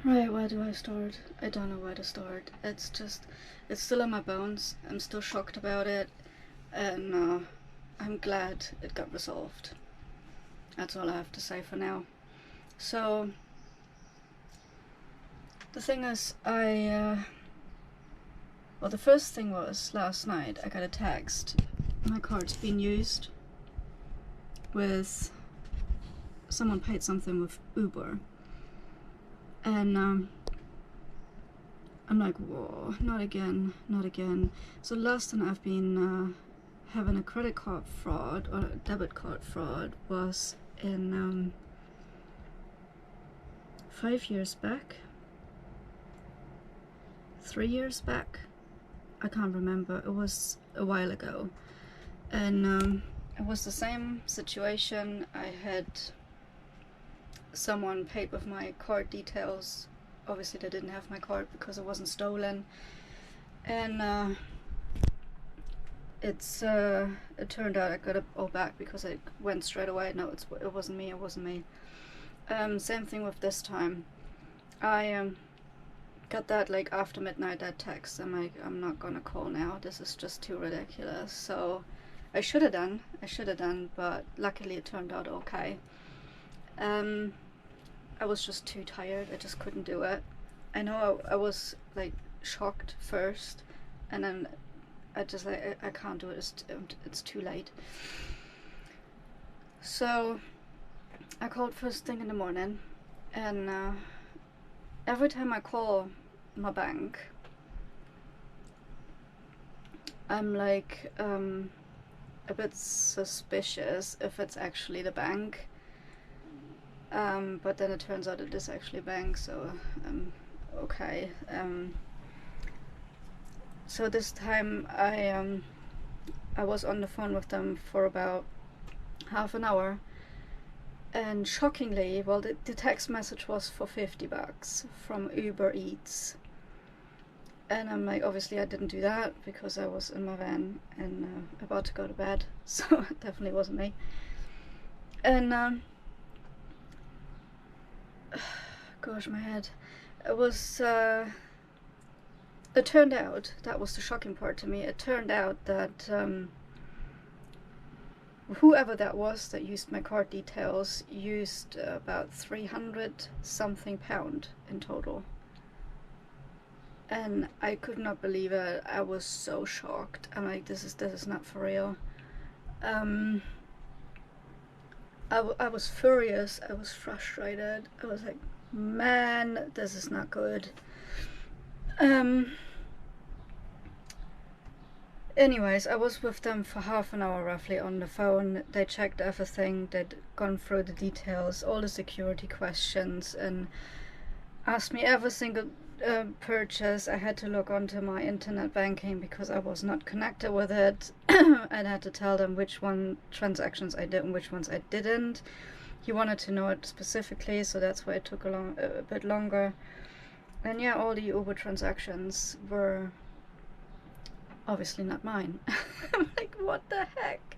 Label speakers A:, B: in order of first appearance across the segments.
A: Right, where do I start? I don't know where to start. It's still in my bones. I'm still shocked about it, and I'm glad it got resolved. That's all I have to say for now. So, the thing is, well, the first thing was last night I got a text. My card's been used with someone paid something with Uber. And I'm like, whoa, not again, not again. So last time I've been having a credit card fraud or a debit card fraud was in 5 years back, 3 years back. I can't remember. It was a while ago, and it was the same situation. I had someone paid with my card details. Obviously they didn't have my card because it wasn't stolen, and it turned out I got it all back because I went straight away. No, it wasn't me. Same thing with this time. I got that like after midnight, that text. I'm like, I'm not gonna call now, this is just too ridiculous. So I should have done, but luckily it turned out okay. I was just too tired. I just couldn't do it. I know I was like shocked first, and then I just like I can't do it. It's too late. So I called first thing in the morning, and every time I call my bank, I'm like a bit suspicious if it's actually the bank. But then it turns out it is actually a bank, so okay. So this time I was on the phone with them for about half an hour, and shockingly, well, the text message was for $50 from Uber Eats, and I'm like, obviously I didn't do that because I was in my van and about to go to bed, so it definitely wasn't me. And gosh, my head. It was, it turned out, that was the shocking part to me, it turned out that whoever that was that used my card details used about 300 something pound in total. And I could not believe it. I was so shocked. I'm like, this is not for real. I was furious, I was frustrated, I was like, man, this is not good. Anyways, I was with them for half an hour roughly on the phone. They checked everything, they'd gone through the details, all the security questions, and asked me every single purchase. I had to log onto my internet banking because I was not connected with it. And I had to tell them which transactions I did and which ones I didn't. He wanted to know it specifically, so that's why it took a bit longer. And yeah, all the Uber transactions were obviously not mine. I'm like, what the heck?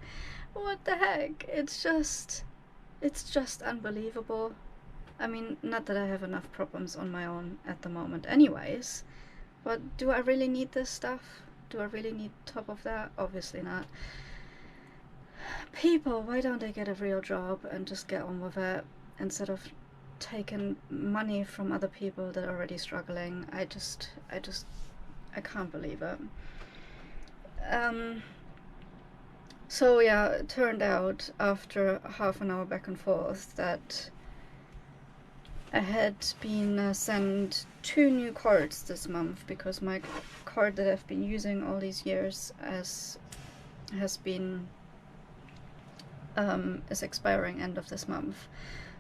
A: What the heck? It's just unbelievable. I mean, not that I have enough problems on my own at the moment anyways, but do I really need this stuff? Do I really need top of that? Obviously not. People, why don't they get a real job and just get on with it instead of taking money from other people that are already struggling? I can't believe it. So yeah, it turned out after half an hour back and forth that I had been sent 2 new cards this month because my card that I've been using all these years has been is expiring end of this month.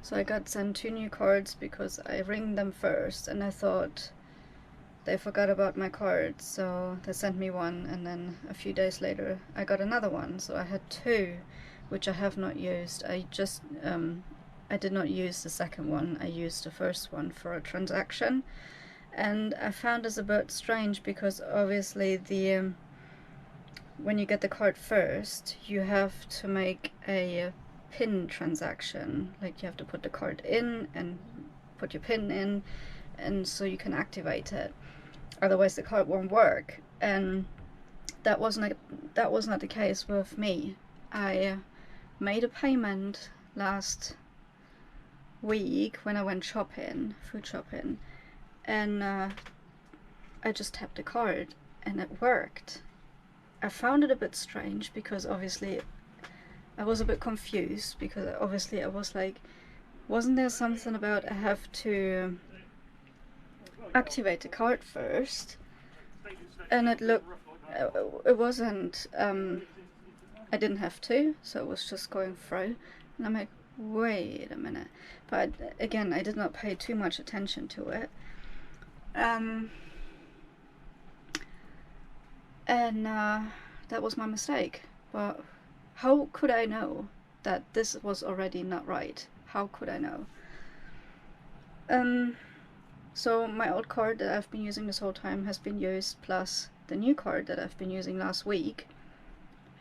A: So I got sent 2 new cards because I rang them first and I thought they forgot about my card, so they sent me one, and then a few days later I got another one. So I had 2, which I have not used. I did not use the second one. I used the first one for a transaction, and I found this a bit strange because obviously when you get the card first, you have to make a PIN transaction. Like, you have to put the card in and put your PIN in, and so you can activate it. Otherwise the card won't work. And that was not the case with me. I made a payment last week when I went shopping, food shopping, and I just tapped the card and it worked. I found it a bit strange because obviously I was a bit confused, because obviously I was like, wasn't there something about I have to activate the card first? And it wasn't, I didn't have to, so it was just going through. And I'm like, wait a minute. But again, I did not pay too much attention to it. And that was my mistake. But how could I know that this was already not right? How could I know? So my old card that I've been using this whole time has been used, plus the new card that I've been using last week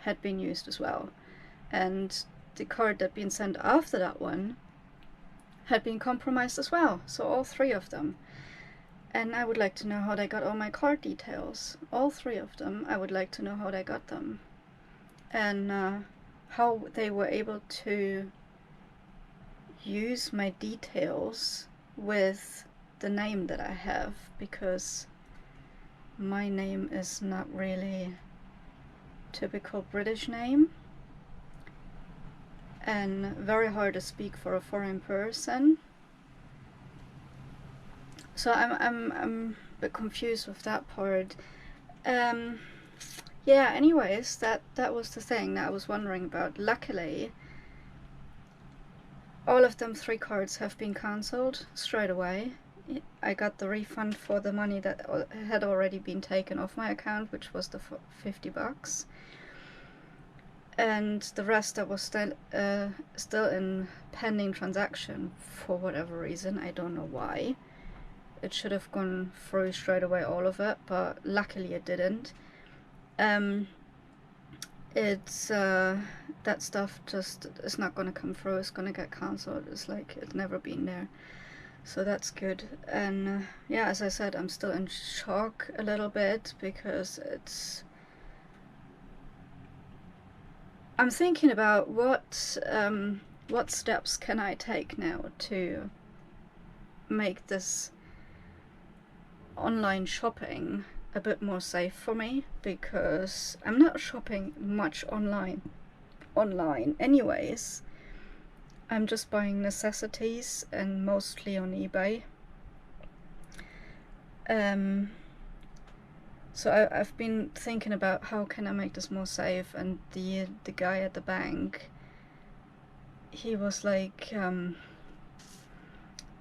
A: had been used as well. And the card that had been sent after that one had been compromised as well. So all three of them. And I would like to know how they got all my card details. All three of them, I would like to know how they got them. And how they were able to use my details with the name that I have, because my name is not really typical British name and very hard to speak for a foreign person. So I'm a bit confused with that part. Yeah, anyways, that was the thing that I was wondering about. Luckily, all of them 3 cards have been cancelled straight away. I got the refund for the money that had already been taken off my account, which was the $50. And the rest that was still in pending transaction for whatever reason. I don't know why. It should have gone through straight away, all of it, but luckily it didn't. It's that stuff just is not gonna come through. It's gonna get cancelled. It's like it's never been there, so that's good. And yeah, as I said, I'm still in shock a little bit, because I'm thinking about what steps can I take now to make this online shopping a bit more safe for me, because I'm not shopping much online anyways. I'm just buying necessities, and mostly on eBay. So I've been thinking about how can I make this more safe, and the guy at the bank, he was like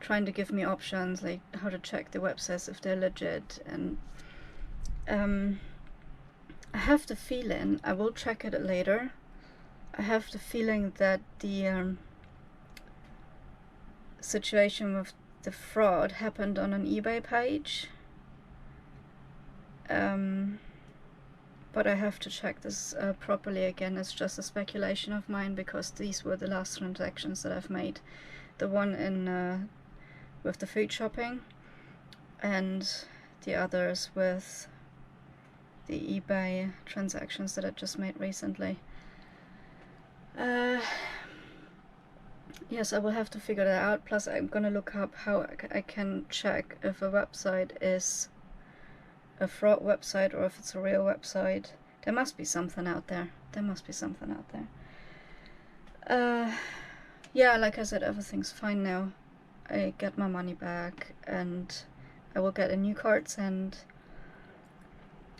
A: trying to give me options, like how to check the websites if they're legit. And I have the feeling, I will check it later, I have the feeling that the situation with the fraud happened on an eBay page. But I have to check this properly again. It's just a speculation of mine, because these were the last transactions that I've made. The one in with the food shopping, and the others with the eBay transactions that I just made recently. Yes, I will have to figure that out. Plus I'm gonna look up how I can check if a website is a fraud website or if it's a real website. There must be something out there. Yeah, like I said, everything's fine now. I get my money back, and I will get a new card sent,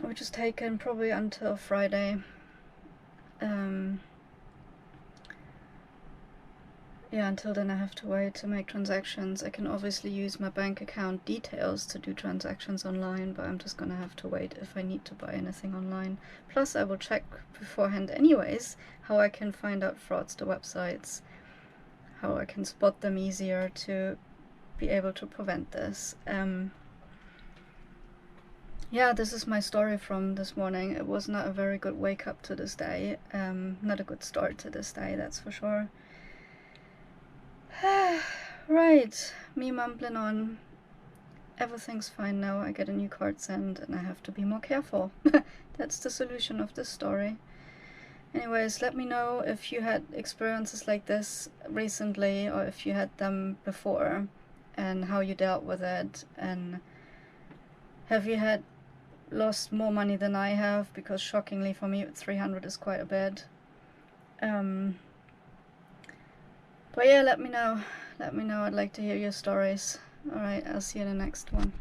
A: which is taken probably until Friday. Yeah, until then I have to wait to make transactions. I can obviously use my bank account details to do transactions online, but I'm just gonna have to wait if I need to buy anything online. Plus I will check beforehand anyways how I can find out fraudster websites, how I can spot them easier to be able to prevent this. Yeah, this is my story from this morning. It was not a very good wake up to this day. Not a good start to this day, that's for sure. Right, me mumbling on. everything's fine now. I get a new card sent and I have to be more careful. That's the solution of this story. Anyways, let me know if you had experiences like this recently or if you had them before and how you dealt with it, and have you had lost more money than I have, because shockingly for me 300 is quite a bit. But yeah, let me know. I'd like to hear your stories. Alright, I'll see you in the next one.